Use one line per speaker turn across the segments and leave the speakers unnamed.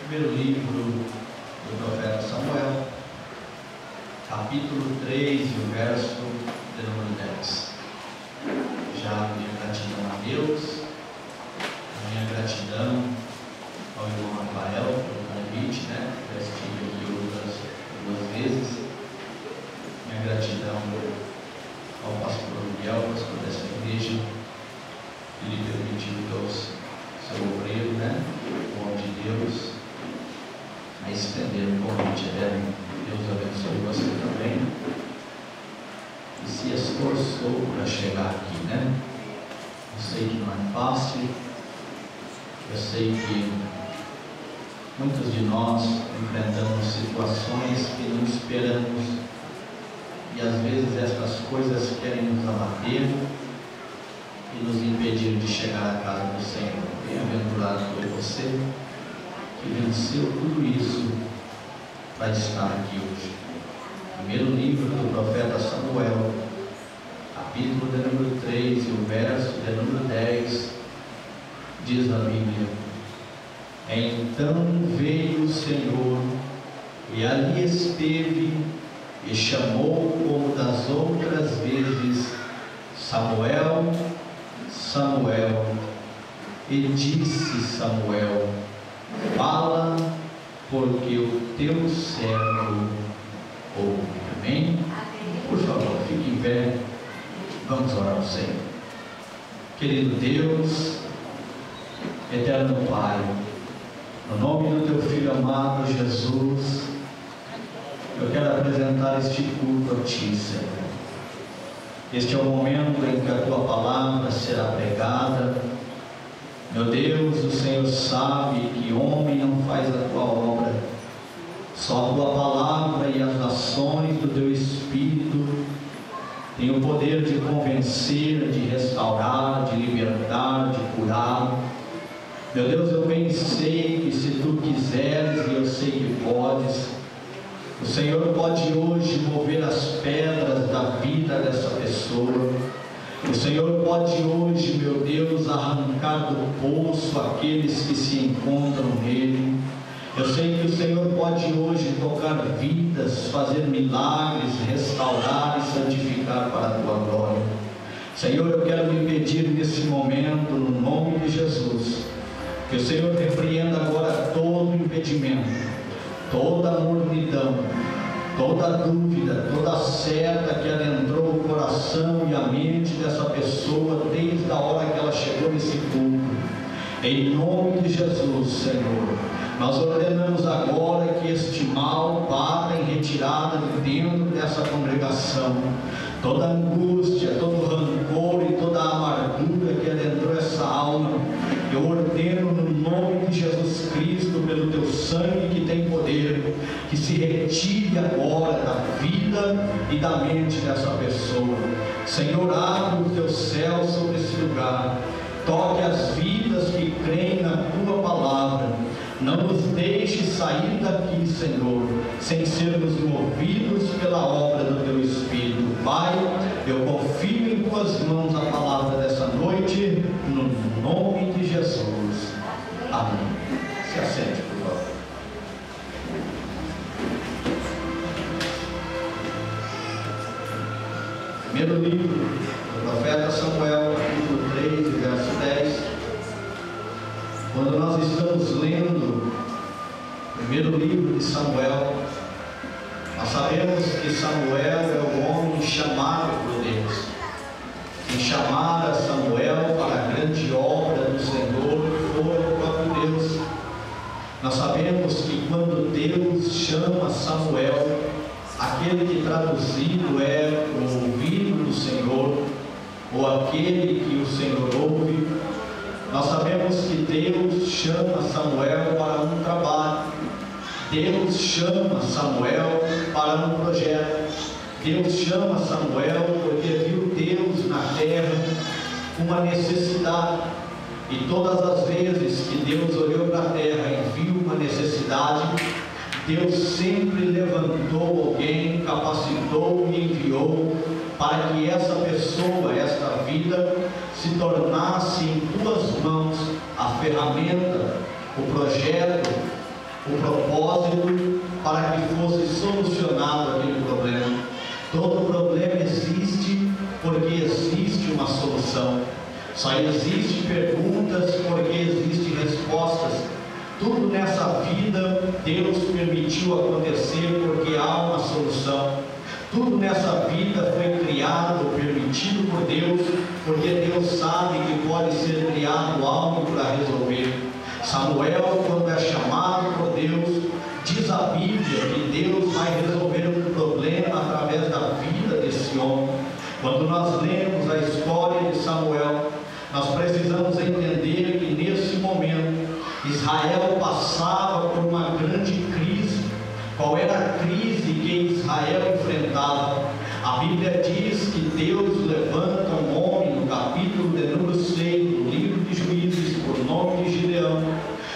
Primeiro livro do profeta Samuel, capítulo 3, e o verso de número 10. Já minha gratidão a Deus, a minha gratidão ao irmão Rafael pelo convite, já estive aqui duas vezes. Minha gratidão ao pastor Miguel, pastor dessa igreja, que lhe permitiu que eu, seu obreiro, o homem de Deus, a estender o convite eterno. Deus abençoe você também, e se esforçou para chegar aqui, Eu sei que não é fácil, eu sei que muitos de nós enfrentamos situações que não esperamos, e às vezes essas coisas querem nos abater e nos impedir de chegar à casa do Senhor. Bem-aventurado foi você que venceu tudo isso para estar aqui hoje. Primeiro livro do profeta Samuel, capítulo de número 3 e o verso de número 10, diz a Bíblia: Então veio o Senhor e ali esteve e chamou como das outras vezes: Samuel, Samuel. E disse Samuel: Fala, porque o teu servo ouve. Amém? Por favor, fique em pé. Vamos orar ao Senhor. Querido Deus, eterno Pai, no nome do teu Filho amado Jesus, eu quero apresentar este culto a Ti, Senhor. Este é o momento em que a Tua palavra será pregada. Meu Deus, o Senhor sabe que homem não faz a Tua obra, só a Tua palavra e as ações do Teu Espírito têm o poder de convencer, de restaurar, de libertar, de curar. Meu Deus, eu bem sei que se Tu quiseres, e eu sei que podes, o Senhor pode hoje mover as pedras da vida dessa pessoa. O Senhor pode hoje, meu Deus, arrancar do poço aqueles que se encontram nele. Eu sei que o Senhor pode hoje tocar vidas, fazer milagres, restaurar e santificar para a Tua glória. Senhor, eu quero me pedir nesse momento, no nome de Jesus, que o Senhor repreenda agora todo impedimento, toda mornidão, toda dúvida, toda seta que adentrou o coração e a mente dessa pessoa desde a hora que ela chegou nesse culto. Em nome de Jesus, Senhor, nós ordenamos agora que este mal vá em retirada de dentro dessa congregação. Toda angústia, todo rancor e toda amargura que adentrou essa alma, eu ordeno no nome de Jesus Cristo, pelo Teu sangue que tem poder, que se retire agora da vida e da mente dessa pessoa. Senhor, abre o Teu céu sobre esse lugar, toque as vidas que creem na Tua palavra. Não nos deixe sair daqui, Senhor, sem sermos movidos pela obra do Teu Espírito. Pai, eu confio em Tuas mãos a palavra dessa noite, no nome de Jesus. Amém. Se assente, por favor. Primeiro livro do profeta Samuel, capítulo 3, verso 10. Quando nós estamos lendo o primeiro livro de Samuel, nós sabemos que Samuel é o homem chamado por Deus. Quem chamara Samuel para a grande obra do Senhor foi o próprio Deus. Nós sabemos que quando Deus chama Samuel, aquele que traduzido é o ouvido do Senhor, ou aquele que o Senhor ouve, nós sabemos que Deus chama Samuel para um trabalho. Deus chama Samuel para um projeto. Deus chama Samuel porque viu Deus na terra uma necessidade. E todas as vezes que Deus olhou para a terra e viu uma necessidade, Deus sempre levantou alguém, capacitou e enviou para que essa pessoa, esta vida, se tornasse em Tuas mãos a ferramenta, o projeto o propósito para que fosse solucionado aquele problema. Todo problema existe porque existe uma solução. Só existe perguntas porque existem respostas. Tudo nessa vida Deus permitiu acontecer porque há uma solução. Tudo nessa vida foi criado, permitido por Deus, porque Deus sabe que pode ser criado algo para resolver. Samuel, quando é chamado por Deus, diz a Bíblia que Deus vai resolver um problema através da vida desse homem. Quando nós lemos a história de Samuel, nós precisamos entender que nesse momento Israel passava por uma grande crise. Qual era a crise que Israel enfrentava? A Bíblia diz que Deus levanta um homem, no capítulo de número 6 do livro de Juízes, por nome de Gideão,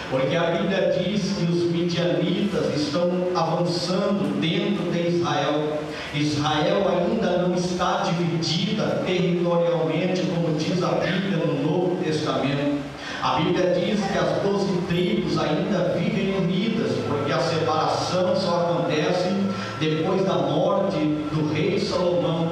porque a Bíblia diz que os midianitas estão avançando dentro de Israel. Israel ainda não está dividida territorialmente, como diz a Bíblia no Novo Testamento. A Bíblia diz que as 12 tribos ainda vivem unidas, porque a separação só acontece depois da morte do rei Salomão,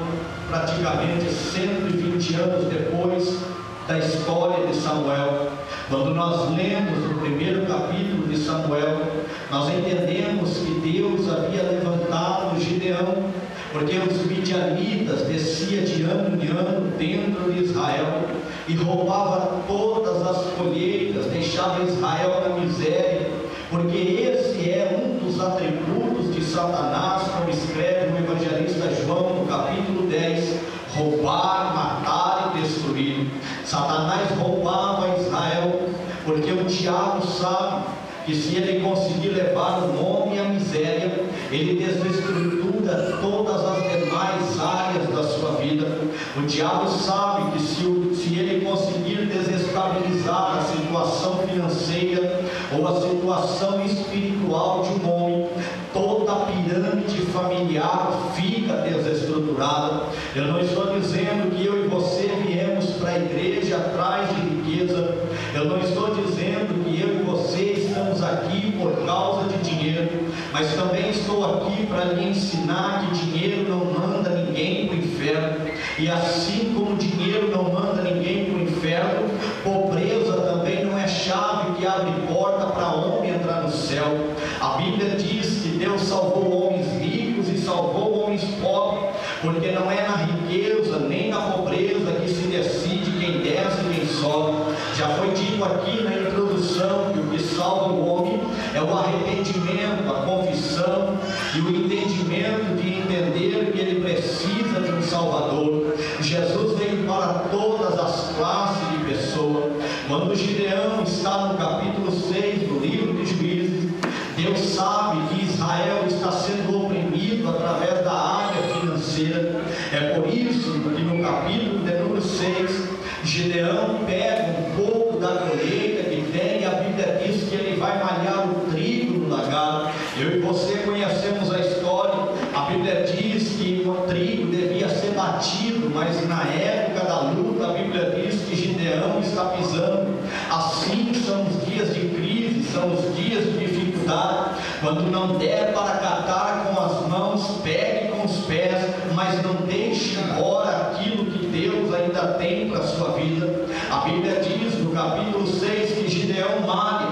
praticamente 120 anos depois da história de Samuel. Quando nós lemos o primeiro capítulo de Samuel, nós entendemos que Deus havia levantado Gideão, porque os midianitas desciam de ano em ano dentro de Israel e roubavam todas as colheitas, deixavam Israel na miséria, porque esse é um dos atributos de Satanás, como escreve o evangelista João no capítulo 10, roubar, matar e destruir. Satanás roubava Israel, porque o diabo sabe que se ele conseguir levar o homem à miséria, ele desestrutura todas as demais áreas da sua vida. O diabo sabe que se ele conseguir desestabilizar a situação financeira ou a situação espiritual de um homem, toda a pirâmide familiar fica desestruturada. Eu não estou dizendo que eu e você viemos para a igreja atrás de riqueza. Eu não estou dizendo que eu e você estamos aqui por causa de dinheiro, mas também estou aqui para lhe ensinar que dinheiro não manda ninguém para o inferno, e assim como dinheiro não manda ninguém para o inferno, pobreza também não é chave que abre porta para homem entrar no céu. A Bíblia diz que Deus salvou homens ricos e salvou homens pobres, porque não é na riqueza nem na pobreza que se decide quem desce e quem sobe. Já foi dito aqui na introdução que o que salva o homem é o arrependimento, a confissão e o entendimento de entender que ele precisa de um Salvador. Jesus veio para todas as classes de pessoas. Quando Gideão está no capítulo 6 do livro de Juízes, Deus sabe que Israel está sendo oprimido através da área financeira. É por isso que no capítulo de número 6, Gideão pega um pouco da colheita que tem, e a Bíblia diz que ele vai malhar o trigo no lagar. Eu e você conhecemos a história. A Bíblia diz que o trigo devia ser batido, mas na época da luta, a Bíblia diz que Gideão está pisando. Assim são os dias de crise, são os dias de dificuldade. Quando não der para catar com as mãos, pegue com os pés, mas não deixe embora aquilo que Deus ainda tem para a sua vida. A Bíblia diz no capítulo 6 que Gideão malha.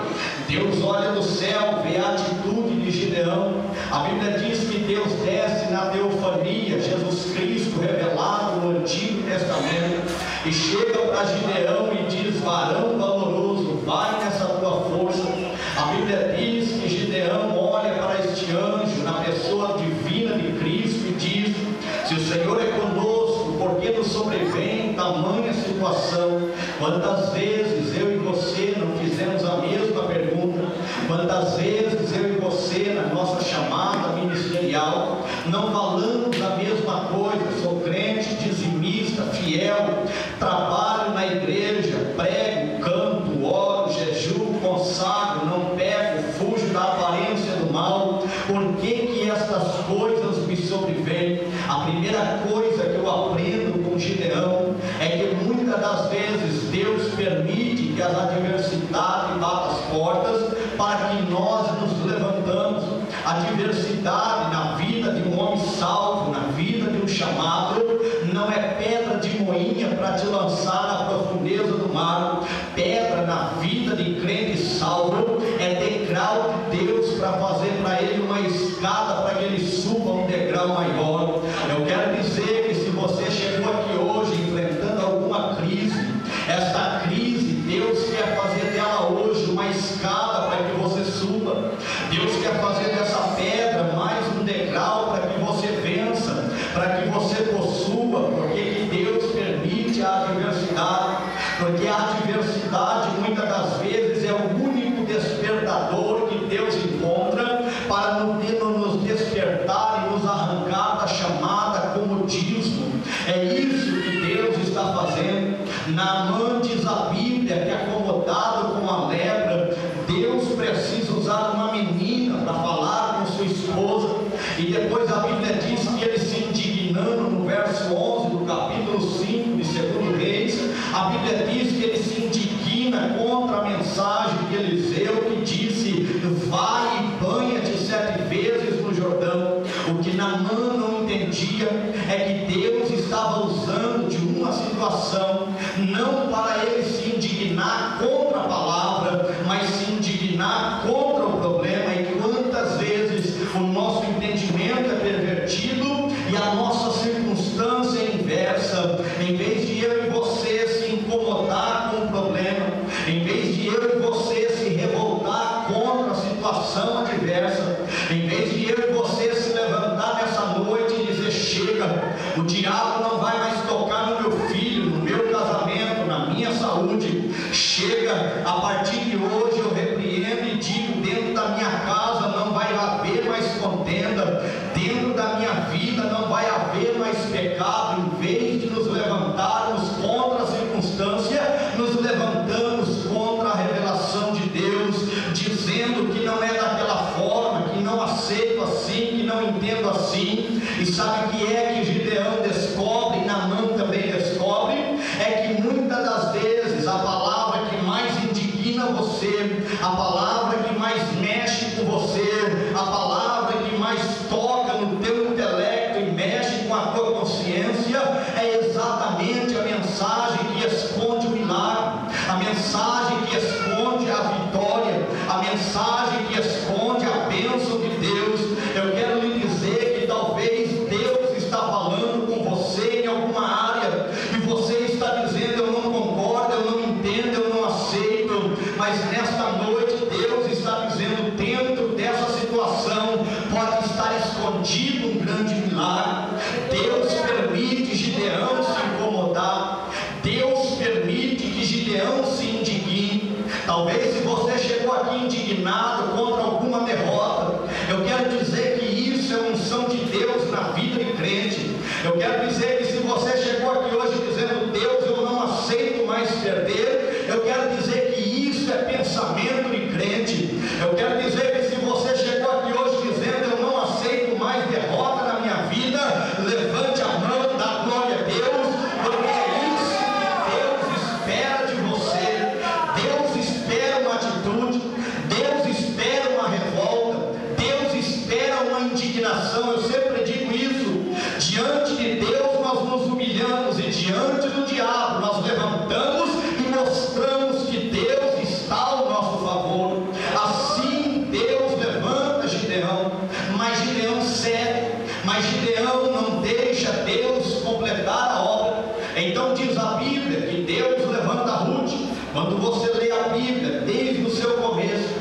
Deus olha do céu, vê a atitude de Gideão. A Bíblia diz que Deus desce na teofania, Jesus Cristo revelado no Antigo Testamento, e chega para Gideão e diz: varão valoroso, vai nessa tua força. A Bíblia diz que Gideão olha para este anjo na pessoa divina de Cristo e diz: se o Senhor é conosco, por que nos sobrevém tamanha situação? Quantas vezes eu e você não fizemos a mesma pergunta? Quantas vezes eu e você, na nossa chamada ministerial, não falamos a mesma coisa? Sou crente, dizimista, fiel, trabalho na igreja, prego, canto, oro, jejuo, consagro, não pego, fujo da aparência do mal. Por que estas coisas me sobrevêm? A primeira coisa que eu aprendo com Gideão é que muitas das vezes Deus permite que as adversidades batam as portas
para que nós nos levantamos. A diversidade na vida de um homem salvo, na vida de um chamado, não é pedra de moinha para te lançar na profundeza do mar. Pedra na vida de crente salvo é degrau de Deus para fazer para ele uma escada para que ele suba um degrau maior. Eu quero dizer que se você chegou aqui hoje enfrentando alguma crise, esta crise Deus quer fazer dela hoje uma escada para que você suba. Deus quer fazer dessa pedra mais um degrau para que você vença, para que você possua, porque Deus permite a adversidade, porque a adversidade muitas das vezes é o único despertador que Deus encontra para nos despertar e nos arrancar da chamada comodismo. É isso que Deus está fazendo. Naamã diz a Bíblia que, acomodado com a lepra, Deus precisa usar uma menina para falar com sua esposa. E depois a Bíblia diz que ele se indignando, no verso 11 do capítulo 5 de 2 Reis, a Bíblia diz que ele se indigna contra a mensagem de Eliseu, que disse: vai e banha-te 7 vezes no Jordão. O que Naamã não entendia é que Deus estava usando de uma situação não para ele se indignar contra a palavra, mas se indignar contra o problema. E quantas vezes o nosso entendimento é pervertido e a nossa circunstância é inversa. Em vez de eu e você se incomodar com o problema, em vez de eu e você se revoltar contra a situação adversa, em vez de eu e você se levantar nessa noite e dizer: chega, o diabo não vai mais tocar no meu filho, no meu casamento, na minha saúde. Chega, a partir de hoje eu repreendo e digo: dentro da minha casa não vai haver mais contenda, dentro da minha vida não vai haver mais pecado. Em vez de nos levantarmos contra a circunstância, nos levantamos contra a revelação de Deus, dizendo que não é daquela forma, que não aceito assim, que não entendo assim. E sabe o que é que Gideão descobre, e Naamã também descobre? É que muitas das vezes a palavra que mais indigna você, a palavra que mais mexe com você, a palavra que mais toca no teu intelecto e mexe com a tua consciência, é exatamente a mensagem que esconde o milagre, a mensagem que esconde a vitória, a mensagem que esconde a bênção de Deus. Eu quero lhe dizer que talvez Deus está falando com você em alguma área e você está dizendo: eu não concordo, eu não entendo, eu não aceito. Mas nesta noite Deus está dizendo: dentro dessa situação pode estar escondido um grande milagre. Deus permite Gideão se incomodar, Deus permite que Gideão se indigne. Talvez se você chegou aqui indignado contra alguma derrota, eu quero dizer que isso é unção de Deus na vida de crente. Eu quero dizer que se você chegou aqui hoje dizendo: Deus, eu não aceito mais perder, eu quero dizer que isso é pensamento de crente. Eu quero dizer que se você chegou aqui hoje dizendo: eu não aceito mais derrota na minha vida, levante a mão, dá glória a Deus, porque é isso que Deus espera de você. Deus espera uma atitude, Deus espera uma revolta, Deus espera uma indignação. Eu sempre digo isso: diante de Deus nós nos humilhamos, e diante do diabo nós levantamos e mostramos que Deus está ao nosso favor. Assim Deus levanta Gideão, mas Gideão cede, mas Gideão não deixa Deus completar a obra. Então diz a Bíblia que Deus levanta Ruth. Quando você lê a Bíblia desde o seu começo,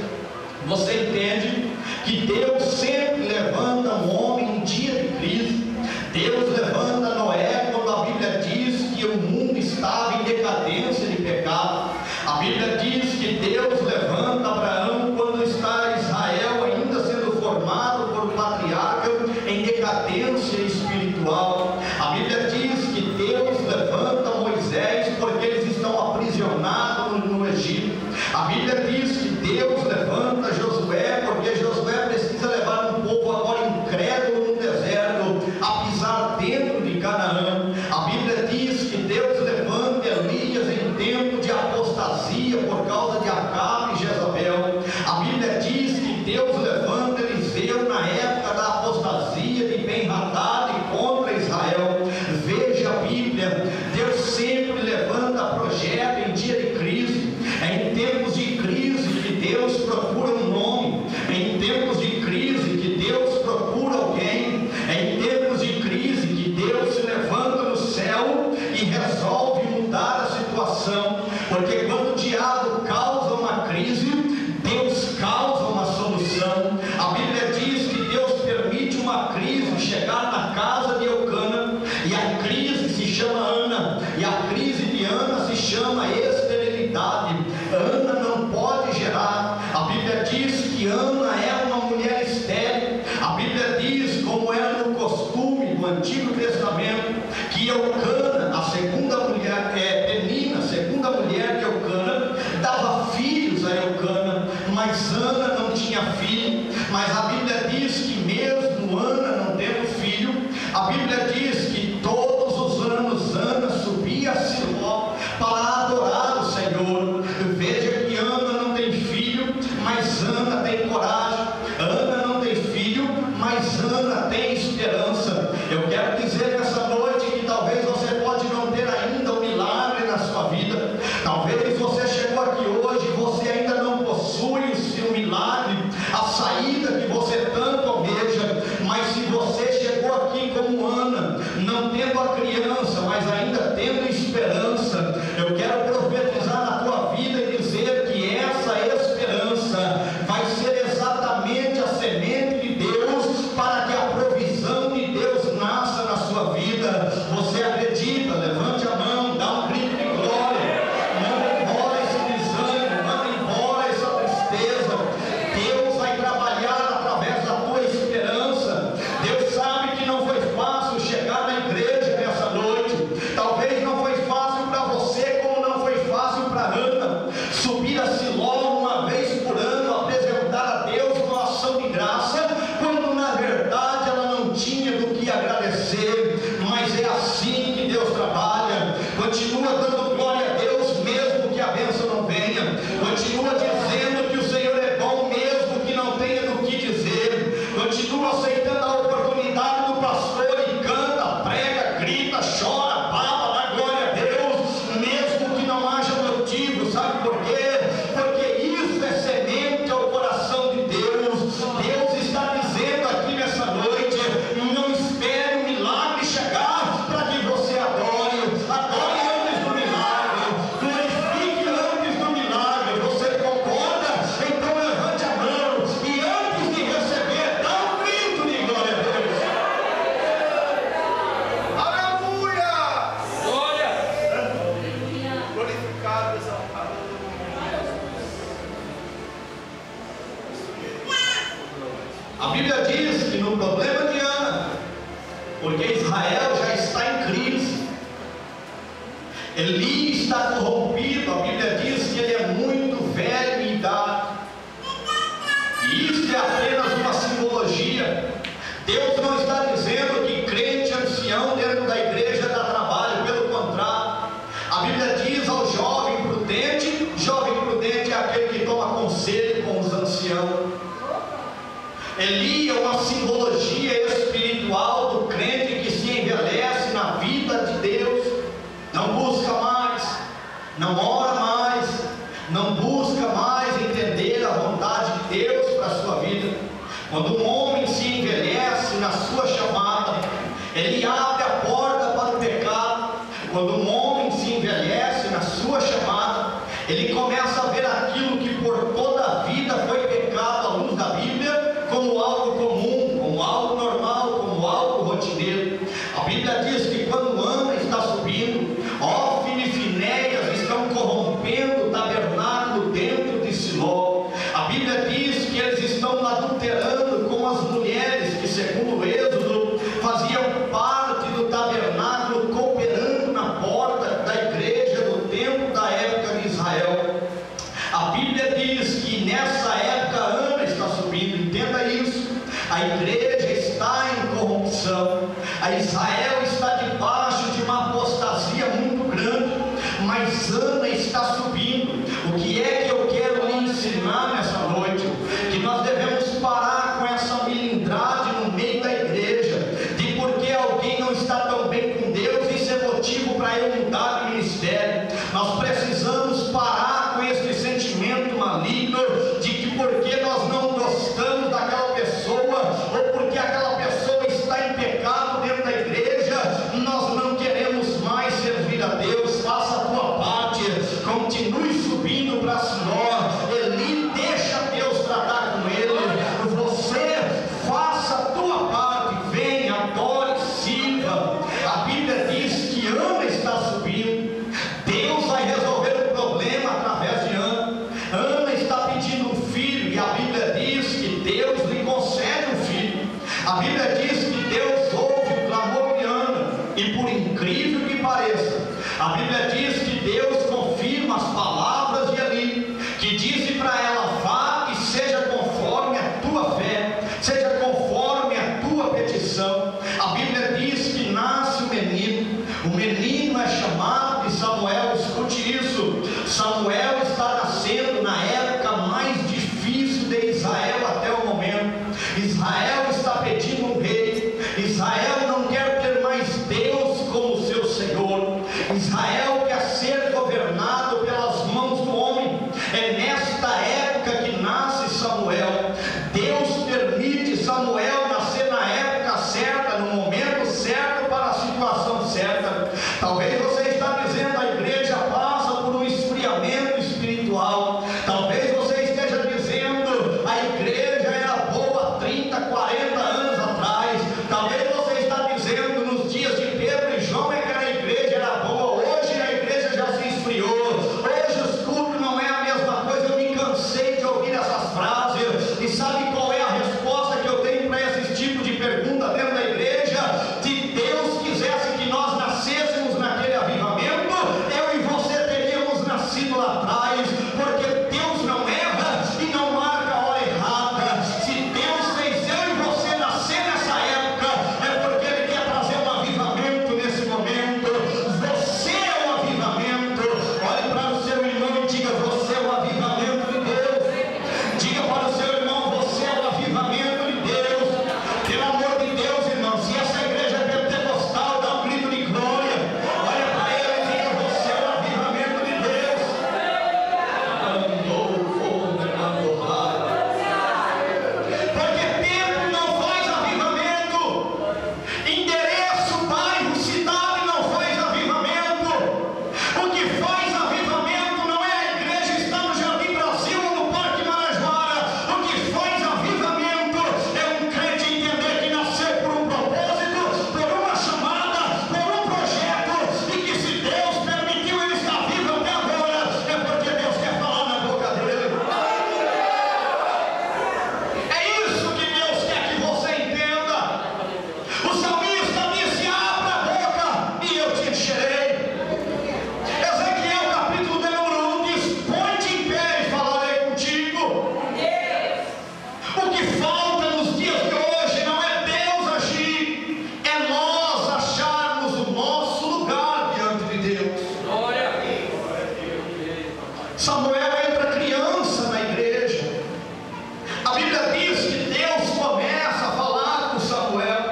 você entende que Deus sempre levanta um homem em dia de crise. Deus levanta Noé quando a Bíblia diz que o mundo estava em decadência de pecado. A Bíblia diz que Deus levanta Abraão quando está Israel ainda sendo formado por patriarca em decadência espiritual. A Bíblia diz que Deus levanta Moisés porque eles estão aprisionados no Egito. A Bíblia diz que Deus levanta Josué porque Josué precisa levar um povo Deus levanta Eliseu na época da apostasia de Ben-Hadad contra Israel. Veja a Bíblia, Deus sempre levanta projeto em dia de crise. É em tempos de crise que Deus procura um nome, é em tempos de crise que Deus procura alguém, é em tempos de crise que Deus se levanta no céu e resolve mudar a situação, porque quando o diabo causa uma crise, Deus causa uma solução. A Bíblia diz que Deus permite uma crise chegar na casa de Eucana, e a crise se chama Ana, e a crise de Ana se chama esterilidade. Ana não pode gerar. A Bíblia diz que Ana é uma mulher estéril. A Bíblia diz, como era no costume do Antigo Testamento, que Eucana, a segunda mulher, Penina, a segunda mulher de Eucana, dava filhos a Eucana, mas Ana não tinha filho. Mas a Bíblia diz que mesmo Ana não tendo filho, a Bíblia diz que todos os anos Ana subia a Siló para adorar o Senhor. Veja que Ana não tem filho, mas Ana tem coragem. Ana não tem filho, mas Ana tem esperança. Eu quero dizer nessa noite que talvez você pode não ter ainda um milagre na sua vida. Talvez você chegou aqui hoje e você ainda não possui o seu milagre, a saída que você tanto almeja. Mas se você chegou aqui como Ana, não tendo a criança, mas ainda tendo esperança, eu quero profetizar na tua vida e dizer que essa esperança vai ser exatamente a semente de Deus para que a provisão de Deus nasça na sua vida. Você acredita? Levante a mão, dá um grito de glória. Manda embora esse desânimo, manda embora essa tristeza. Deus vai trabalhar através da tua esperança. Deus sabe que não foi fácil chegar na igreja nessa noite. Talvez não foi fácil para você, como não foi fácil para Ana subir a Siló uma vez por ano, apresentar a Deus uma ação de graça, quando na verdade ela não tinha do que agradecer. Mas é assim que Deus trabalha. Continua dando glória a Deus mesmo que a bênção não venha. Continua dizendo que o Senhor é bom mesmo que não tenha do que dizer. Continua aceitando a oportunidade do pastor e canta, prega, grita, chora, baba, dá glória a Deus mesmo que não haja motivo. Sabe por quê? Porque isso é semente ao coração de Deus. Deus está dizendo aqui nessa noite: não espere o milagre chegar para que você adore. Adore antes do milagre, glorifique antes do milagre. Você concorda? Então levante a mão e antes de receber, dá um grito de glória a Deus.
Aleluia!
Glória!
Glorificado, exaltado.
A Bíblia diz que no problema de Ana, porque Israel já está em crise, Eli está corrompido, a Bíblia diz que ele é muito velho em idade, e isso é apenas uma simbologia. Deus não está dizendo que crente ancião dentro da igreja dá trabalho, pelo contrário, a Bíblia diz ao jovem prudente é aquele que toma conselho com os anciãos. Eli é uma simbologia espiritual do crente que se envelhece na vida de Deus, não busca mais, não ora mais, não busca mais entender a vontade de Deus para a sua vida. Quando um homem se envelhece na sua chamada, ele abre a porta para o pecado. Quando um homem se envelhece na sua chamada, ele começa a ver aquilo que por toda a vida foi pecado à luz da Bíblia como algo comum, como algo normal, como algo rotineiro. A Bíblia diz que quando Ana está subindo, Ófine e Finéias estão corrompendo o tabernáculo dentro de Siló. A Bíblia diz que eles estão adulterando com as mulheres que, segundo o Êxodo, faziam parte do tabernáculo, cooperando na porta da igreja do templo da época de Israel. A Bíblia diz que nessa época Ana está subindo. Entenda isso. A igreja está em corrupção. A Israel está debaixo de uma apostasia muito grande. Mas Ana está subindo. O que é que eu quero lhe ensinar nessa noite? Que nós devemos A Bíblia diz que Deus ouve o clamor de Ana, e por incrível que pareça, a Bíblia diz que Deus confirma as palavras de Eli, que disse para ela: vá e seja conforme a tua fé, seja conforme a tua petição. A Bíblia diz que nasce o menino é chamado de Samuel. Escute isso: Samuel está nascendo na época mais difícil de Israel até o momento. Israel está pedindo um rei. Israel não quer ter mais Deus como seu Senhor. Israel quer ser governado pelas mãos do homem. É nesta época que nasce Samuel. Deus permite Samuel nascer na época certa, no momento certo, para a situação certa. Talvez você está dizendo: a igreja passa por um esfriamento espiritual. Talvez você esteja dizendo: a igreja era boa 30, 40 anos atrás. Talvez você está dizendo: nos dias de Pedro e João é que a igreja era boa. Hoje a igreja já se esfriou. Hoje os cultos não é a mesma coisa. Eu me cansei de ouvir essas frases. E sabe qual é a resposta que eu tenho para esse tipo de pergunta dentro da igreja? Se Deus quisesse que nós nascêssemos naquele avivamento, eu e você teríamos nascido lá atrás, porque Deus não erra e não marca a hora errada. Se Deus fez eu e você nascer nessa época, é porque Ele quer trazer um avivamento nesse momento. Você é o avivamento. Olhe para o seu irmão e diga: você é o avivamento de Deus. Diga para o seu irmão: você é o avivamento de Deus. Pelo amor de Deus, irmão, se essa igreja é pentecostal, dá um grito de glória. Olha para ele e diga: você é o avivamento de Deus. Porque tempo não faz avivamento, endereço, bairro, cidade não faz avivamento. O que faz avivamento não é a igreja estar no Jardim Brasil ou no Parque Marajoara. O que faz avivamento é um crente entender que nasceu por um propósito, por uma chamada, por um projeto, e que se Deus permitiu ele estar vivo até agora, é porque Deus quer falar na boca dele. É isso que Deus quer que você entenda. O salmista disse: abra a boca e eu te encherei. Ezequiel capítulo de número 1 diz: põe-te em pé e falarei contigo. O que falta nos dias de hoje não é Deus agir, é nós acharmos o nosso lugar diante de Deus. Samuel entra criança na igreja. A Bíblia diz que Deus começa a falar com Samuel.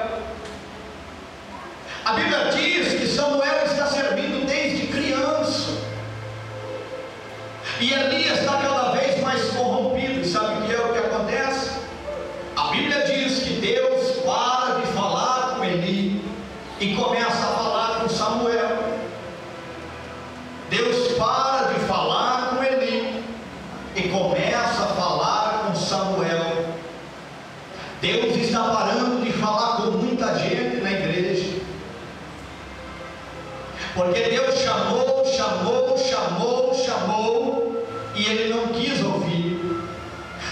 A Bíblia diz que Samuel está servindo desde criança. E Eli está cada vez mais corrompido. E sabe o que é o que acontece? A Bíblia diz que Deus para de falar com Eli e começa a falar com Samuel. Deus para de falar com Eli e começa a falar com Samuel. Deus está parando de falar com muita gente na igreja, porque Deus chamou e ele não quis ouvir.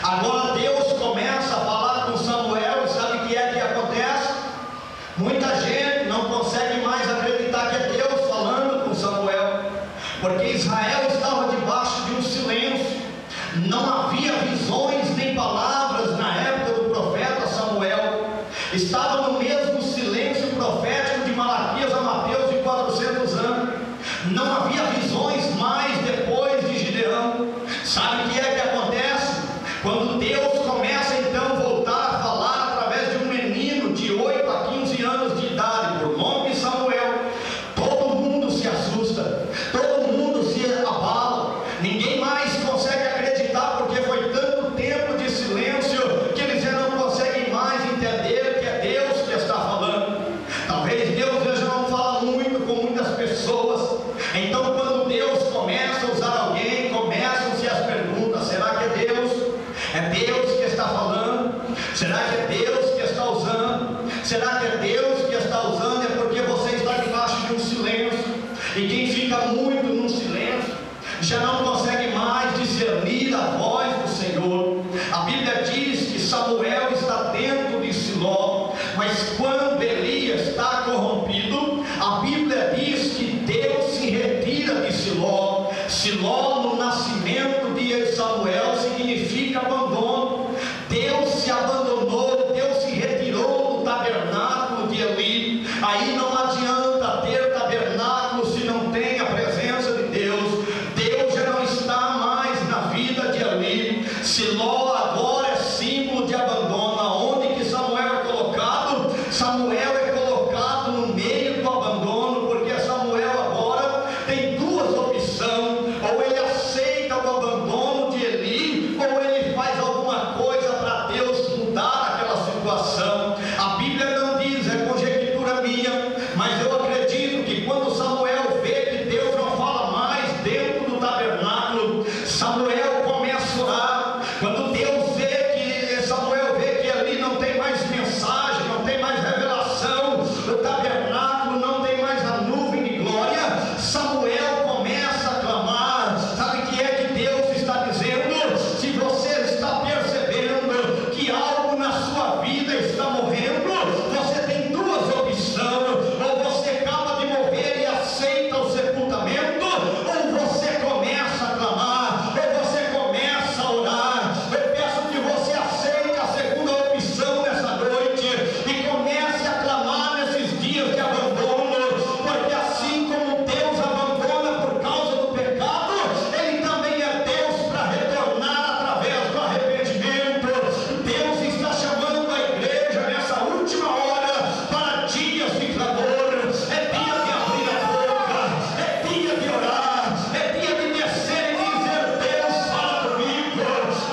Agora Deus começa a falar com Samuel, e sabe o que é que acontece? Muita gente não consegue mais acreditar que é Deus falando com Samuel, porque Israel estava debaixo de um silêncio. Não havia visões nem palavras na época do profeta Samuel. Estava no mesmo silêncio profético de Malaquias a Mateus de 400 anos. Não havia visões mais depois de Gideão. Sabe o que é que acontece? Quando Deus começa então a voltar a falar através de um menino de 8 a 15 anos de idade, por nome de Samuel, todo mundo se assusta, todo mundo se abala. Ninguém mais consegue acreditar, porque foi tanto tempo de silêncio que eles já não conseguem mais entender que é Deus que está falando. Talvez Deus já não fala muito com muitas pessoas. Então quando Deus começa a usar alguém, começam-se as perguntas: será que é Deus? É Deus que está falando? Será que é Deus que está usando? Será que é Deus que está usando? É porque você está debaixo de um silêncio. E quem fica muito num silêncio já não consegue mais discernir a voz do Senhor. A Bíblia diz que Samuel está dentro de Siló. Mas quando Elias está corrompido, a Bíblia diz que Deus se retira de Siló. Siló, no nascimento de Samuel, significa abandono. Deus se abandonou, Deus se retirou do tabernáculo de Eli. Aí não adianta ter tabernáculo se não tem a presença de Deus. Deus já não está mais na vida de Eli. Siló agora é símbolo de abandono. Aonde que Samuel é colocado? Samuel é colocado no meio do abandono, porque Samuel agora tem duas opções: ou ele aceita o abandono de Eli, ou ele faz alguma coisa para Deus mudar aquela situação. A Bíblia não diz, é conjectura minha, mas eu acredito que quando Samuel vê que Deus não fala mais dentro do tabernáculo, Samuel começa a orar. Quando Deus vê que Samuel vê que ali não tem mais mensagem, não tem mais revelação, o tabernáculo não tem mais a nuvem de glória, Samuel começa a clamar. Sabe o que é que Deus está dizendo? Se você está percebendo que algo na sua vida está morrendo, você tem duas opções: ou você acaba de morrer e aceita o sepultamento, ou você começa a clamar, ou você começa a orar. Eu peço que você aceite a segunda opção nessa noite e comece a clamar nesses dias de abandono, porque assim como Deus abandona por causa do pecado, Ele também é Deus para retornar através do arrependimento. Deus está chamando a igreja nessa última hora para dias de clamor. É dia de abrir a boca, é dia de orar, é dia de descer e dizer: Deus, fala comigo.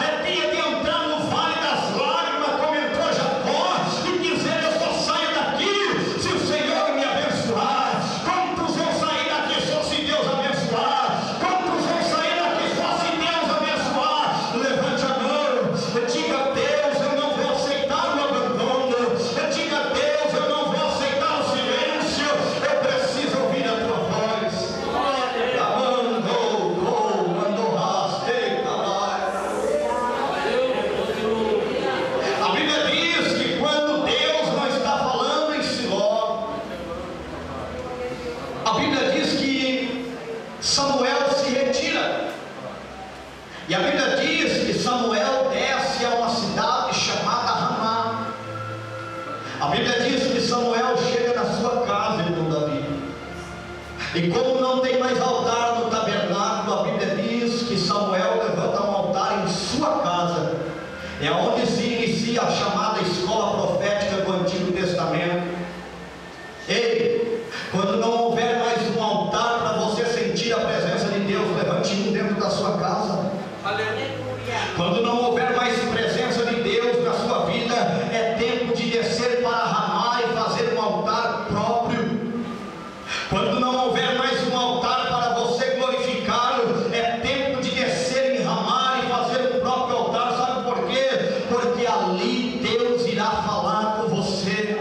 É dia de entrar no vale das lágrimas, como entrou Jacó, e dizer: eu só saio daqui se o Senhor me abençoar. Quantos vão sair daqui só se Deus abençoar? Quantos vão sair daqui só se Deus abençoar? Levante a mão e diga: Deus, eu não vou aceitar o abandono. Diga: Deus, eu não vou aceitar o silêncio. Eu preciso ouvir a tua voz. A Bíblia diz que quando Deus não está falando em Siló, a Bíblia diz que Samuel se retira. E a Bíblia diz que Samuel desce a uma cidade chamada Ramá. A Bíblia diz que Samuel chega na sua casa, irmão Davi. E como não tem mais altar no tabernáculo, a Bíblia diz que Samuel levanta um altar em sua casa. É onde se inicia a chamada escola profética do Antigo Testamento. Ei, quando não houver mais um altar para você sentir a presença de Deus, levante um dentro da sua casa. Quando não houver mais presença de Deus na sua vida, é tempo de descer para Ramá e fazer um altar próprio. Quando não houver mais um altar para você glorificá-lo, é tempo de descer em Ramá e fazer um próprio altar. Sabe por quê? Porque ali Deus irá falar com você.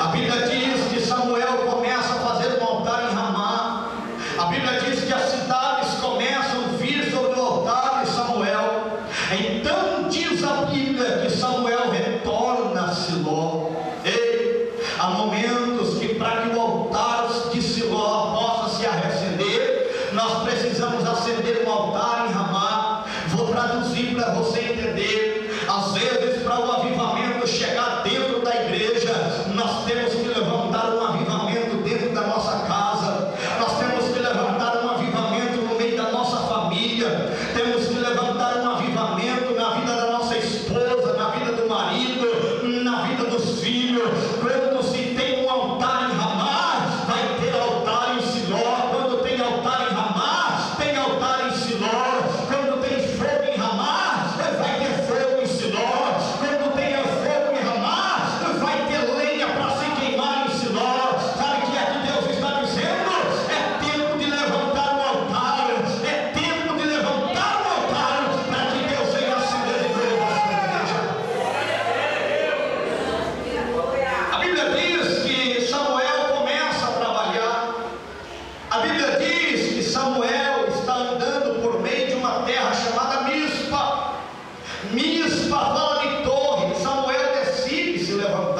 A Bíblia diz que Samuel começa a fazer um altar em Ramá. A Bíblia diz que as cidades começam a vir sobre o altar de Samuel. Então diz a Bíblia que Samuel retorna a Siló. Ei, há momentos que para que o altar de Siló possa se acender, nós precisamos acender um altar em Ramá. Vou traduzir para você entender. Às vezes, para o avivamento chegar dentro da igreja, nós temos que levantar um avivamento dentro da nossa casa. Nós temos que levantar um avivamento no meio da nossa família. Temos que levantar um avivamento na vida da nossa esposa, na vida do marido, na vida dos filhos. Quando se tem um altar em Ramá, vai ter altar em Siló. Quando tem altar em Ramá, tem altar em Siló. Quando tem fogo em Ramá, vai ter fogo em Siló. Quando tem fogo em Ramá, vai ter lenha para se queimar em Siló. Sabe o que é que Deus está dizendo? É tempo de levantar um altar. É tempo de levantar um altar para que Deus venha acender de novo a sua igreja. A Bíblia diz que Samuel começa a trabalhar. A Bíblia diz que Samuel está andando por meio de uma terra chamada Mispa. Mispa fala de torre. Samuel decide se levantar.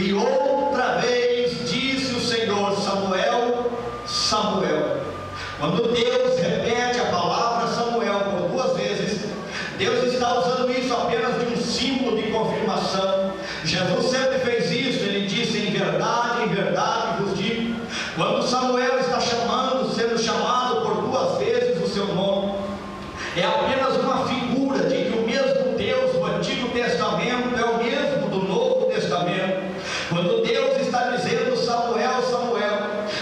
E outra vez disse o Senhor: Samuel, Samuel. Quando Deus repete a palavra Samuel por 2 vezes, Deus está usando isso apenas de um símbolo de confirmação. Jesus sempre fez isso. Ele disse: em verdade vos digo. Quando Samuel está sendo chamado por 2 vezes o seu nome, é apenas uma figura de que o mesmo Deus do Antigo Testamento é o mesmo do Novo Testamento. Quando Deus está dizendo Samuel, Samuel,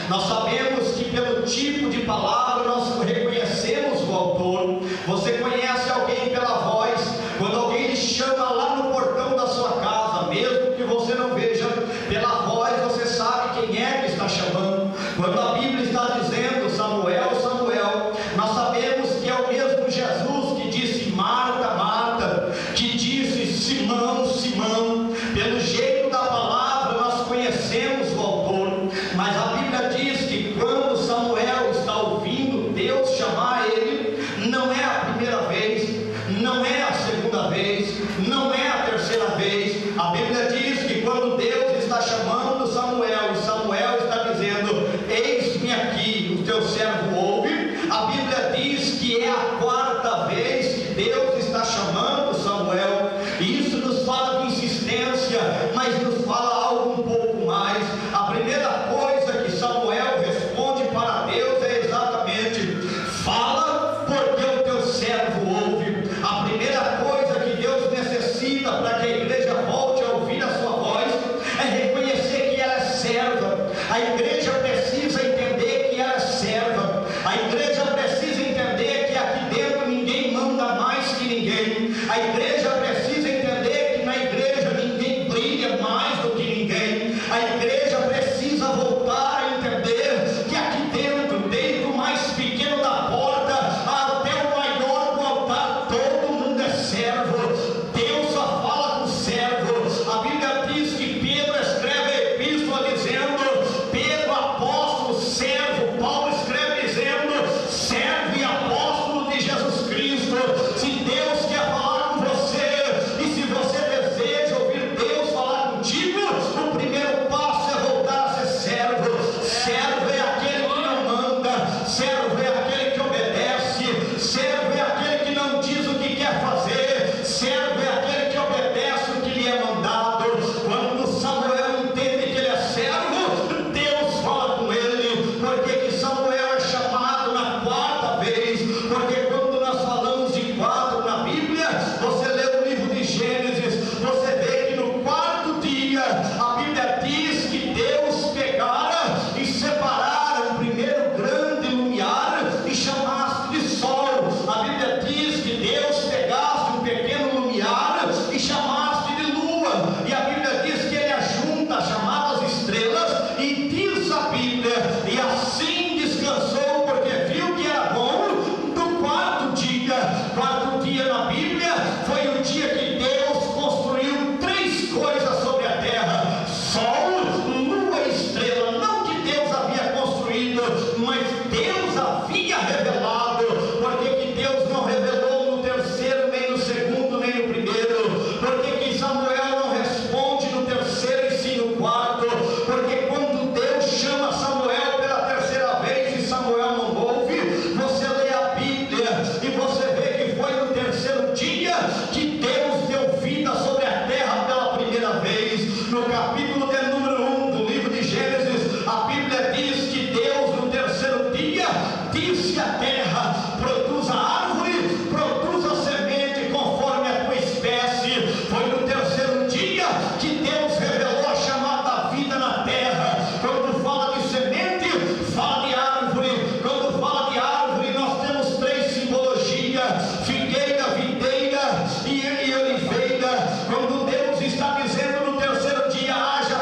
nós sabemos que pelo tipo de palavra nós reconhecemos o autor. Você conhece alguém pela voz. Quando alguém lhe chama lá no portão da sua casa, mesmo que você não veja, pela voz você sabe quem é que está chamando. Quando a Bíblia está dizendo Samuel, Samuel, nós sabemos que é o mesmo Jesus que disse Marta, Marta, que disse Simão, Simão. Pelo jeito da palavra nós conhecemos o autor. Mas a Bíblia diz que quando Samuel está ouvindo Deus chamar ele, não é a primeira vez, não é a segunda vez, não é a terceira vez. A Bíblia diz que quando Deus está chamando Samuel e Samuel está dizendo: eis-me aqui, o teu servo ouve, a Bíblia diz que é a 4ª vez que Deus está chamando Samuel. E isso nos fala de insistência, mas nos fala algo um pouco mais. A primeira coisa que Samuel responde para Deus é exatamente: fala, porque o teu servo ouve. A primeira coisa que Deus necessita para que a igreja volte a ouvir a sua voz é reconhecer que ela é serva. A igreja precisa entender que ela é serva. A igreja precisa entender que aqui dentro ninguém manda mais que ninguém. A igreja precisa entender que na igreja ninguém brilha mais do que ninguém. A igreja precisa voltar a entender que aqui dentro, desde o mais pequeno da porta até o maior do altar, todo mundo é servo. Deus só fala com servo. A Bíblia diz que Pedro escreve a epístola dizendo: Pedro, apóstolo, servo. Paulo escreve dizendo: servo e apóstolo de Jesus Cristo. Se Deus quer falar com você, e se você deseja ouvir Deus falar contigo, o primeiro passo é voltar a ser servo. Servo é aquele que não manda, servo é aquele que obedece, servo é aquele que não diz o que quer fazer, servo é aquele que obedece o que lhe é mandado. Quando Samuel entende que ele é servo, Deus fala com ele. Porque que Samuel é chamado na 4ª vez? Porque quando nós falamos de 4 na Bíblia, você lê o livro de Gênesis, você vê que no 4º dia a Bíblia diz que Deus pegara e separara o primeiro grande lumiar e chamasse de sol. A Bíblia diz que Deus pegasse um pequeno lumiar e chamasse de lua. E a Bíblia diz que ele ajunta as chamadas estrelas, e diz a Bíblia: e assim descansou, porque viu que era bom. Do 4º dia, 4º dia na Bíblia foi o dia que Deus construiu 3 coisas sobre a terra: sol, lua e estrela. Não que Deus havia construído, mas Deus havia revelado. Porque que Deus não revelou no 3º, nem no 2º, nem no 1º? Porque que Samuel não responde no 3º e sim no 4º? Porque quando Deus chama Samuel pela 3ª vez e Samuel não ouve, você lê a Bíblia e você vê que foi no 3º dia que Deus deu vida sobre a terra pela primeira vez. No capítulo de número 1 do livro de Gênesis, a Bíblia diz que Deus no 3º dia disse à terra: produza árvore, produza semente conforme a tua espécie. Foi no 3º dia que Deus revelou a chamada vida na terra. Quando fala de semente, fala de árvore. Quando fala de árvore, nós temos 3 simbologias: figueira, videira e oliveira. Quando Deus está dizendo no 3º dia haja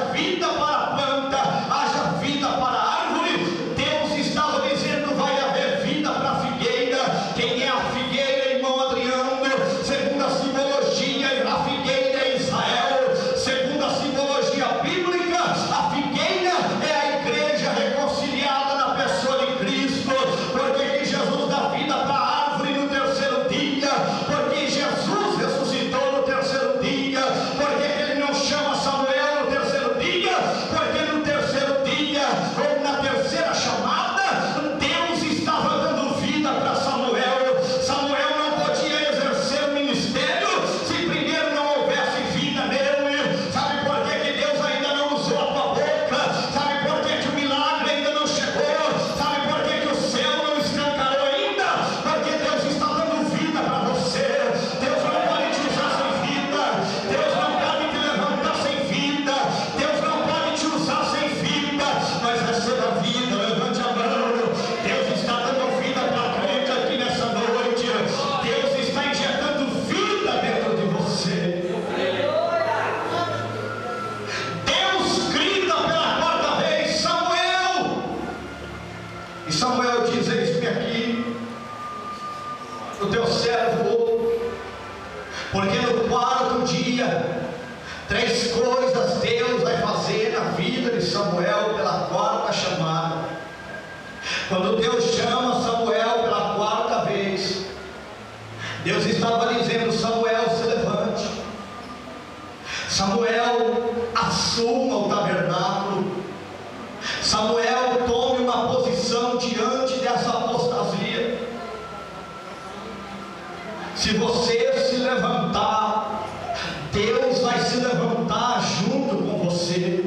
vida de Samuel pela quarta chamada. Quando Deus chama Samuel pela quarta vez, Deus estava dizendo: Samuel, se levante. Samuel, assuma o tabernáculo. Samuel, tome uma posição diante dessa apostasia. Se você se levantar, Deus vai se levantar junto com você.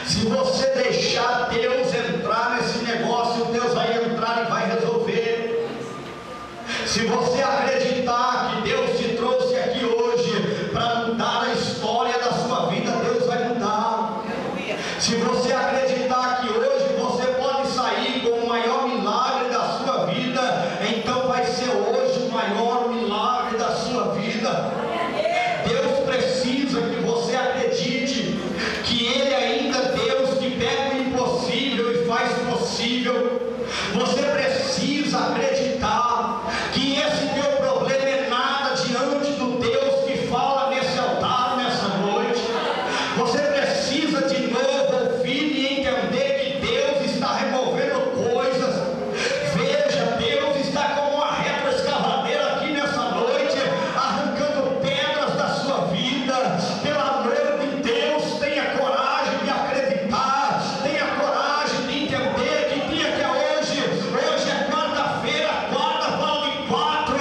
Se você deixar Deus entrar nesse negócio, Deus vai entrar e vai resolver. Se você acreditar que Deus te trouxe aqui hoje para mudar a história da sua vida, Deus vai mudar. Se você acreditar que hoje você pode sair com o maior milagre da sua vida, então vai ser hoje o maior milagre da sua vida. Deus precisa que você acredite que Ele ainda é Deus que pega o impossível e faz possível. Você precisa acreditar que esse teu problema é nada diante do Deus que fala nesse altar, nessa noite. Você precisa de novo ouvir e entender que Deus está removendo coisas. Veja, Deus está como uma retroescavadeira aqui nessa noite, arrancando pedras da sua vida. Pelo amor de Deus, tenha coragem de acreditar, tenha coragem de entender que dia que é hoje. Hoje é quarta-feira, quarta fala de 4.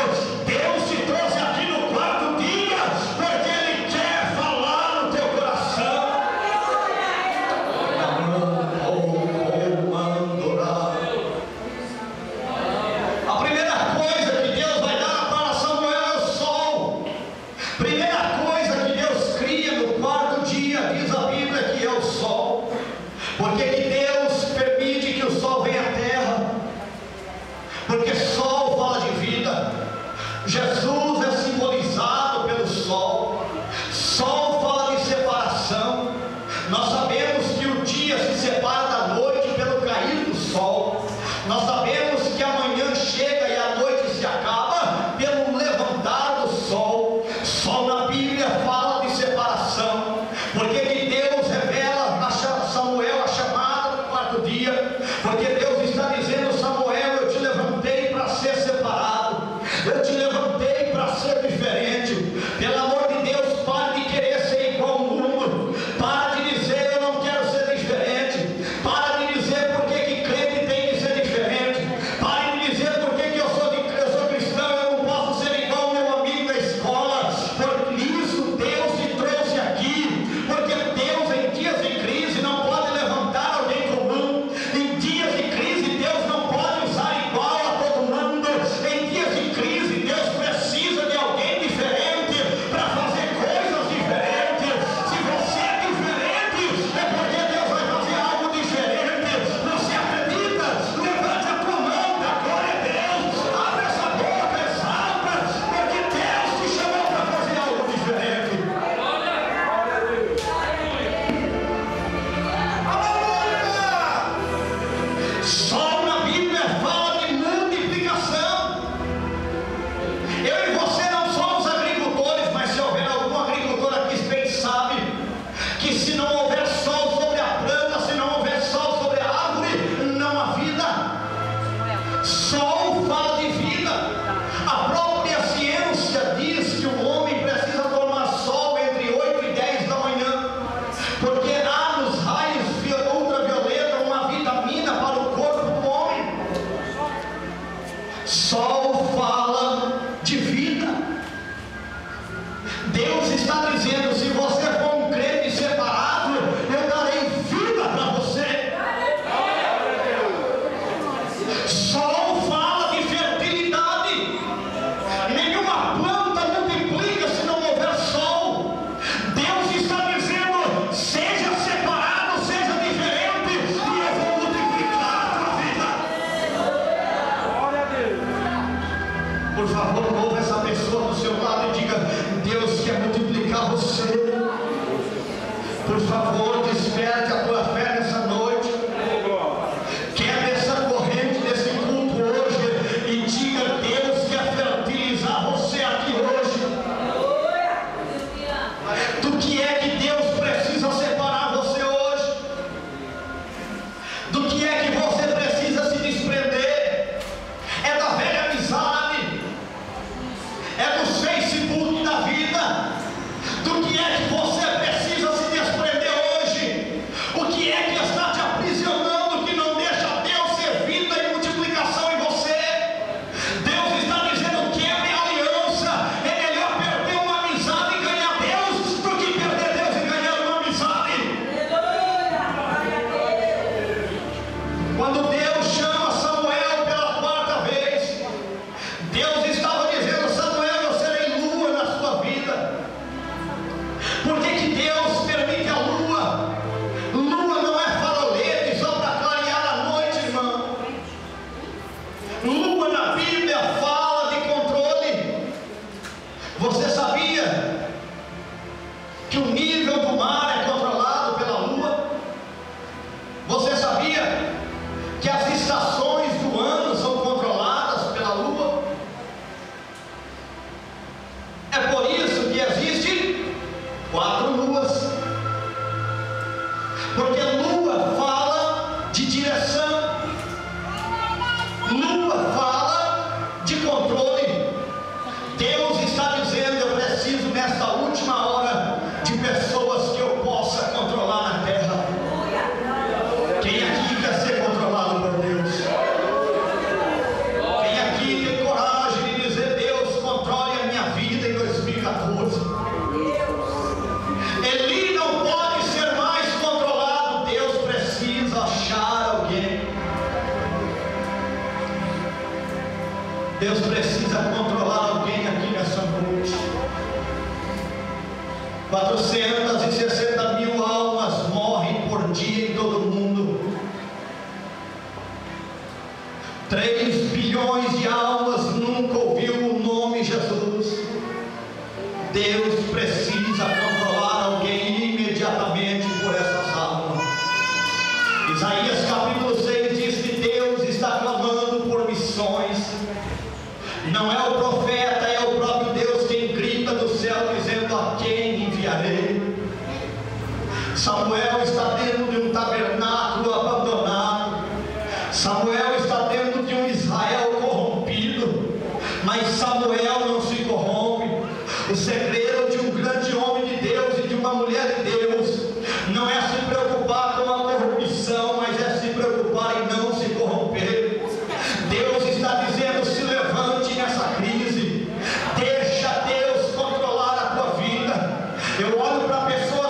Deus te trouxe aqui no quarto dia, porque Ele quer falar no teu coração. A primeira coisa que Deus vai dar para Samuel é o sol. Primeira coisa que Deus cria no quarto dia, diz a Bíblia, que é o sol. Porque que Deus permite que o sol venha à terra? Porque sol fala de vida. Jesus é simbolizado pelo sol. Sol fala de separação. Nós sabemos que o dia se separa da noite pelo cair do sol. Nós sabemos que amanhã chega e a noite se acaba pelo levantar do sol. Sol na Bíblia fala de separação. Porque que Deus revela a Samuel a chamada do quarto dia? Porque Deus está dizendo: Samuel, eu te levantei para ser separado. Eu te levantei para ser diferente. Pelo amor de Deus, pare de querer ser igual ao mundo. Para de dizer: eu não quero ser diferente. Para de dizer por que crente tem que ser diferente. Pare de dizer por que eu sou cristão, eu não posso ser igual ao meu amigo da escola. Por isso Deus te trouxe aqui. Porque Deus, em dias de crise, não pode levantar alguém comum. Em dias de crise, Deus não pode usar igual a todo mundo. Em dias de crise, Deus precisa de alguém diferente para fazer coisas diferentes. Se você é diferente, é porque Deus vai fazer algo diferente. Você acredita? Levante a tua mão, dá glória a Deus. Abre essa boca, exalta, porque Deus te chamou para fazer algo diferente. Sol na Bíblia fala de multiplicação. Eu e você não somos agricultores, mas se houver algum agricultor aqui, bem sabe que se não houver sol sobre a planta, se não houver sol sobre a árvore, não há vida. Sol fala de vida. A própria ciência diz que o homem precisa tomar sol entre 8 e 10 da manhã, porque há nos raios ultravioleta uma vitamina para o corpo do homem. Sol fala de vida. Deus está dizendo: se você for um crente separado, eu darei vida para você. Sol fala de fertilidade. Nenhuma planta multiplica se não houver sol. Deus está dizendo: seja separado, seja diferente, e eu vou multiplicar a tua vida. Por favor, ouve essa pessoa do seu lado e diga: Deus quer multiplicar você. Por favor, desperte a tua fé nessa noite. Quebre essa corrente desse culto hoje e diga: Deus quer fertilizar você aqui hoje. Do que é que Deus precisa separar você hoje? luas, porque lua fala de direção, lua fala de controle. Deus está dizendo: eu preciso nesta última hora de pessoas que eu possa controlar na terra. Quem aqui quer ser controlado por Deus? Quem aqui tem coragem de dizer: Deus, controle a minha vida em 2014? Eli não pode ser mais controlado. Deus precisa achar alguém. Deus precisa controlar alguém aqui nessa noite. 460 mil almas morrem por dia em todo o mundo. 3 bilhões de almas nunca ouviu o nome Jesus. Deus precisa controlar alguém imediatamente por essas almas. Isaías capítulo 6 diz que Deus está clamando por missões. Não é o profeta, é o próprio Deus quem grita do céu dizendo: a quem enviarei? Samuel está dentro de um tabernáculo abandonado. Samuel está dentro de um Israel corrompido. Mas Samuel não se corrompe. O segredo de um grande homem de Deus e de uma mulher de Deus não é se preocupar com a corrupção, mas é se preocupar em não se corromper. Deus está dizendo: se levante nessa crise, deixa Deus controlar a tua vida. Eu olho para a pessoa